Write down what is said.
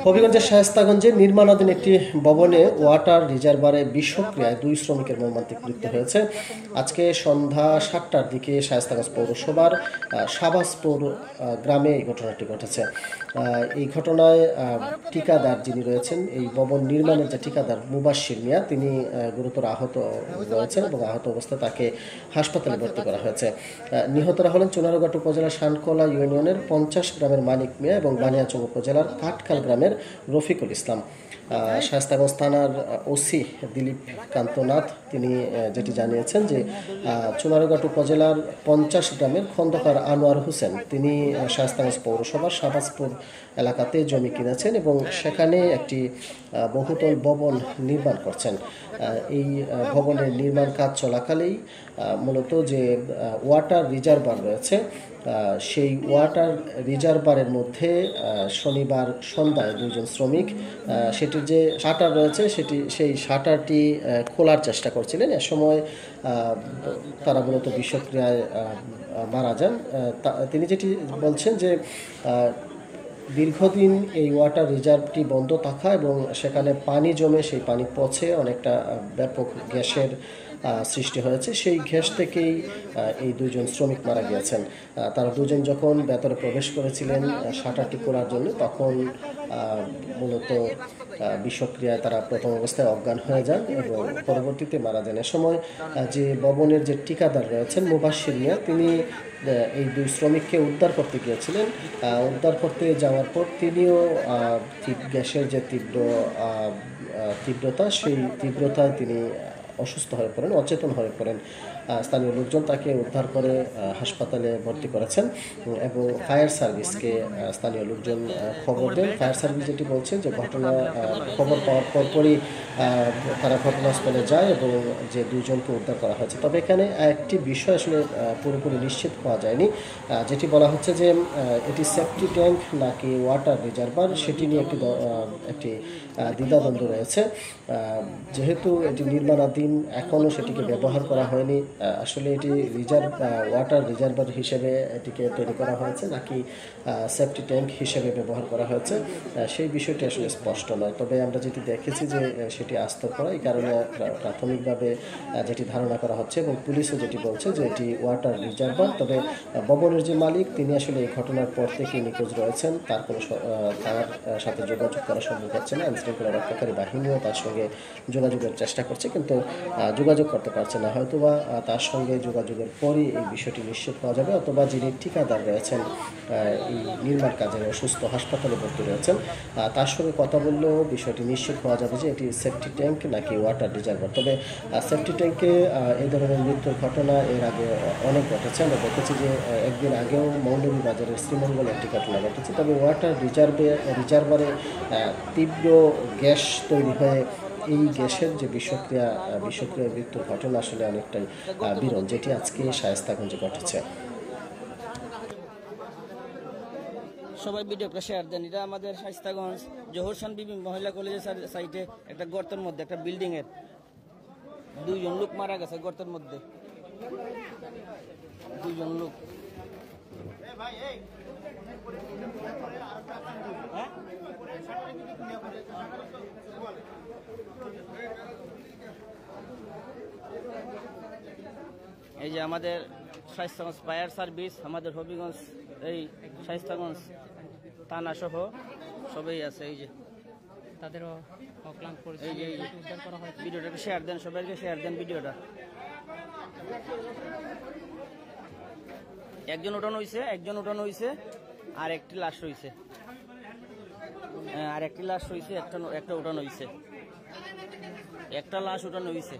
হবিগঞ্জের শায়েস্তাগঞ্জে নির্মাণাধীন একটি ভবনে ওয়াটার রিজার্ভারে বিষক্রিয়ায় 2 শ্রমিকের মর্মান্তিক মৃত্যু হয়েছে। আজকে সন্ধ্যা 7টার দিকে শায়েস্তাগঞ্জ পৌরসভার শাহবাজপুর গ্রামে এই ঘটনাটি ঘটেছে। এই ঘটনায় ঠিকাদার যিনি রয়েছেন, এই ভবন নির্মাণের যে ঠিকাদার মুবাশশির মিয়া, তিনি গুরুতর আহত রয়েছেন এবং আহত অবস্থায় তাকে হাসপাতালে ভর্তি করা হয়েছে। নিহতরা হলেন চুনারুঘাট উপজেলার শানকলা ইউনিয়নের 50 গ্রামের মানিক মিয়া এবং বানিয়াচং উপজেলার কাঠখাল গ্রামের রফিকুল ইসলাম। শায়েস্তাগঞ্জ থানার ওসি দিলীপ কান্তনাথ তিনি যেটি জানিয়েছেন যে চুনারুঘাট উপজেলার 50 গ্রামের খন্দকার আনোয়ার হোসেন তিনি শায়েস্তাগঞ্জ পৌরসভার শাহবাজপুর এলাকাতে জমি কিনেছেন এবং সেখানে একটি বহুতল ভবন নির্মাণ করছেন। এই ভবনের নির্মাণ কাজ চলাকালেই মূলত যে ওয়াটার রিজার্ভার রয়েছে, সেই ওয়াটার রিজার্ভারের মধ্যে শনিবার সন্ধ্যায় 2জন শ্রমিক সেটির যে শাটার রয়েছে সেই শাটারটি খোলার চেষ্টা করছিলেন। এ সময় তারা মূলত বিষক্রিয়ায় মারা যান। তিনি যেটি বলছেন যে দীর্ঘদিন এই ওয়াটার রিজার্ভটি বন্ধ থাকা এবং সেখানে পানি জমে সেই পানি পচে অনেকটা ব্যাপক গ্যাসের সৃষ্টি হয়েছে। সেই গ্যাস থেকেই এই 2জন শ্রমিক মারা গিয়েছেন। তারা 2জন যখন ভেতরে প্রবেশ করেছিলেন শাটারটি খোলার জন্য, তখন মূলত বিষক্রিয়ায় তারা প্রথম অবস্থায় অজ্ঞান হয়ে যান এবং পরবর্তীতে মারা যান। এ সময় যে ভবনের যে ঠিকাদার রয়েছেন মুবাশশির মিয়া, তিনি এই 2 শ্রমিককে উদ্ধার করতে গিয়েছিলেন। উদ্ধার করতে যাওয়ার পর তিনিও গ্যাসের যে তীব্রতা সেই তীব্রতায় তিনি অসুস্থ হয়ে পড়েন, অচেতন হয়ে পড়েন। স্থানীয় লোকজন তাকে উদ্ধার করে হাসপাতালে ভর্তি করেছেন এবং ফায়ার সার্ভিসকে স্থানীয় লোকজন খবর দেন। ফায়ার সার্ভিস যেটি বলছেন যে খবর পাওয়ার পরপরই তারা ঘটনাস্থলে যায় এবং যে 2জনকে উদ্ধার করা হয়েছে। তবে এখানে একটি বিষয় আসলে পুরোপুরি নিশ্চিত পাওয়া যায়নি। যেটি বলা হচ্ছে যে এটি সেফটি ট্যাঙ্ক নাকি ওয়াটার রিজার্ভার, সেটি নিয়ে একটি দ্বিধাদ্বন্দ্ব রয়েছে। যেহেতু এটি নির্মাণাধীন, এখনও সেটিকে ব্যবহার করা হয়নি। আসলে এটি ওয়াটার রিজার্ভার হিসেবে এটিকে তৈরি করা হয়েছে নাকি সেফটি ট্যাঙ্ক হিসেবে ব্যবহার করা হয়েছে, সেই বিষয়টি আসলে স্পষ্ট নয়। তবে আমরা যেটি দেখেছি যে সেটি আস্তর করা, এই কারণে প্রাথমিকভাবে যেটি ধারণা করা হচ্ছে এবং পুলিশও যেটি বলছে যে এটি ওয়াটার রিজার্ভার। তবে ভবনের যে মালিক তিনি আসলে এই ঘটনার পর থেকে নিখোঁজ রয়েছেন। তার সাথে যোগাযোগ করা সম্ভব হচ্ছে না। আইনশৃঙ্খলা রক্ষাকারী বাহিনীও তার সঙ্গে যোগাযোগের চেষ্টা করছে, কিন্তু যোগাযোগ করতে পারছে না। হয়তোবা তার সঙ্গে যোগাযোগের পরই এই বিষয়টি নিশ্চিত পাওয়া যাবে, অথবা যিনি ঠিকাদার রয়েছেন এই নির্মাণ কাজে অসুস্থ, হাসপাতালে ভর্তি রয়েছেন, তার সঙ্গে কথা বললেও বিষয়টি নিশ্চিত পাওয়া যাবে যে এটি সেফটি ট্যাঙ্ক নাকি ওয়াটার রিজার্ভার। তবে সেফটি ট্যাঙ্কে এই ধরনের মৃত্যুর ঘটনা এর আগে অনেক ঘটেছে। আমরা দেখেছি যে একদিন আগেও মৌলভীবাজারের শ্রীমঙ্গলে একটি ঘটনা ঘটেছে। তবে ওয়াটার রিজার্ভারে তীব্র গ্যাস তৈরি হয়ে এই গ্যাসের যে বিষক্রিয়া মৃত্যুর ঘটনা আসলে অনেকটাই বিরল, যেটি আজকে শায়েস্তাগঞ্জে ঘটেছে। সবাই ভিডিওটা শেয়ার দেন। এটা আমাদের শায়েস্তাগঞ্জ জহুরশান বিবি মহিলা কলেজের সাইটে একটা গর্তের মধ্যে, একটা বিল্ডিং এর 2জন লোক মারা গেছে গর্তের মধ্যে। 2জন লোক। এই যে আমাদের শায়েস্তাগঞ্জ ফায়ার সার্ভিস, আমাদের হবিগঞ্জ এই শায়েস্তাগঞ্জ থানা সহ সবাই আছে। এই যে তাদেরও অক্লান্ত পরিশ্রম উদ্ধার করা হয়। ভিডিওটাকে শেয়ার দেন, সবাইকে শেয়ার দেন ভিডিওটা। একজন উঠানো হয়েছে আর একটি লাশ রয়েছে, একটা উঠানো হয়েছে, একটা লাশ উঠানো হয়েছে।